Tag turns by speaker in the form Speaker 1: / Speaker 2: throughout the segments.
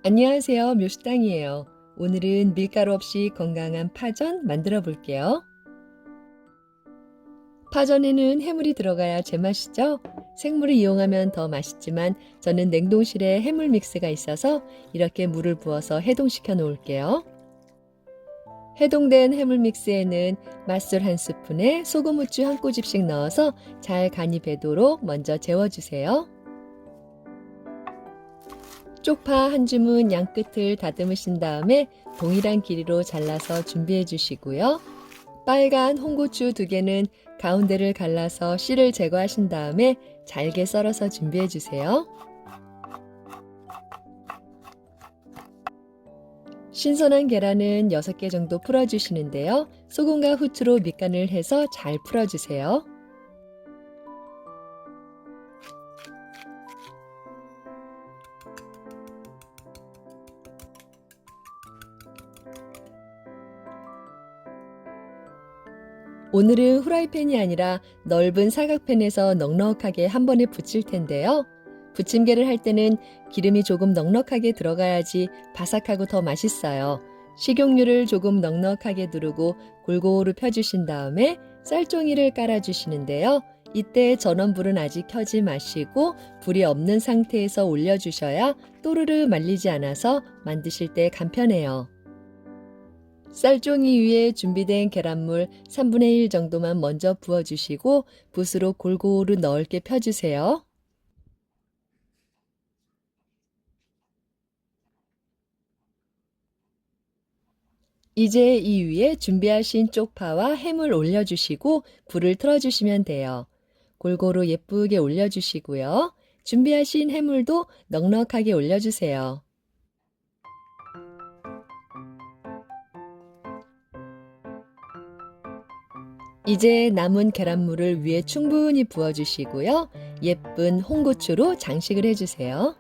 Speaker 1: 안녕하세요. 묘식당이에요. 오늘은 밀가루 없이 건강한 파전 만들어 볼게요. 파전에는 해물이 들어가야 제맛이죠. 생물을 이용하면 더 맛있지만 저는 냉동실에 해물 믹스가 있어서 이렇게 물을 부어서 해동시켜 놓을게요. 해동된 해물 믹스에는 맛술 한 스푼에 소금, 후추 한 꼬집씩 넣어서 잘 간이 배도록 먼저 재워주세요. 쪽파 한 줌은 양 끝을 다듬으신 다음에 동일한 길이로 잘라서 준비해 주시고요. 빨간 홍고추 2개는 가운데를 갈라서 씨를 제거하신 다음에 잘게 썰어서 준비해 주세요. 신선한 계란은 6개 정도 풀어주시는데요. 소금과 후추로 밑간을 해서 잘 풀어주세요. 오늘은 후라이팬이 아니라 넓은 사각팬에서 넉넉하게 한 번에 부칠 텐데요. 부침개를 할 때는 기름이 조금 넉넉하게 들어가야지 바삭하고 더 맛있어요. 식용유를 조금 넉넉하게 두르고 골고루 펴주신 다음에 쌀종이를 깔아주시는데요. 이때 전원불은 아직 켜지 마시고 불이 없는 상태에서 올려주셔야 또르르 말리지 않아서 만드실 때 간편해요. 쌀종이 위에 준비된 계란물 3분의 1 정도만 먼저 부어주시고 붓으로 골고루 넓게 펴주세요. 이제 이 위에 준비하신 쪽파와 햄을 올려주시고 불을 틀어주시면 돼요. 골고루 예쁘게 올려주시고요. 준비하신 해물도 넉넉하게 올려주세요. 이제 남은 계란물을 위에 충분히 부어주시고요. 예쁜 홍고추로 장식을 해주세요.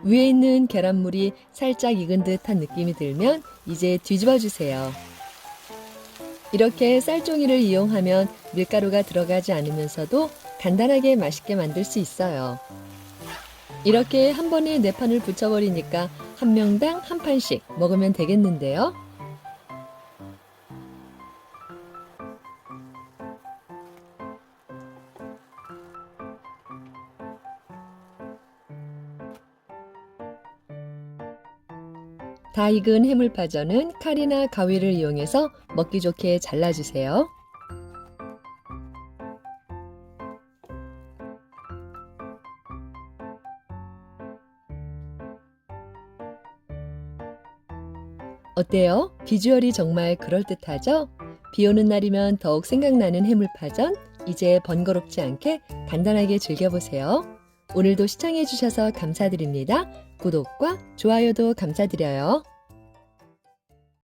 Speaker 1: 위에 있는 계란물이 살짝 익은 듯한 느낌이 들면 이제 뒤집어 주세요. 이렇게 쌀종이를 이용하면 밀가루가 들어가지 않으면서도 간단하게 맛있게 만들 수 있어요. 이렇게 한 번에 4판을 부쳐버리니까 한 명당 한 판씩 먹으면 되겠는데요. 다 익은 해물파전은 칼이나 가위를 이용해서 먹기 좋게 잘라주세요. 어때요? 비주얼이 정말 그럴듯하죠? 비 오는 날이면 더욱 생각나는 해물파전, 이제 번거롭지 않게 간단하게 즐겨보세요. 오늘도 시청해주셔서 감사드립니다. 구독과 좋아요도 감사드려요.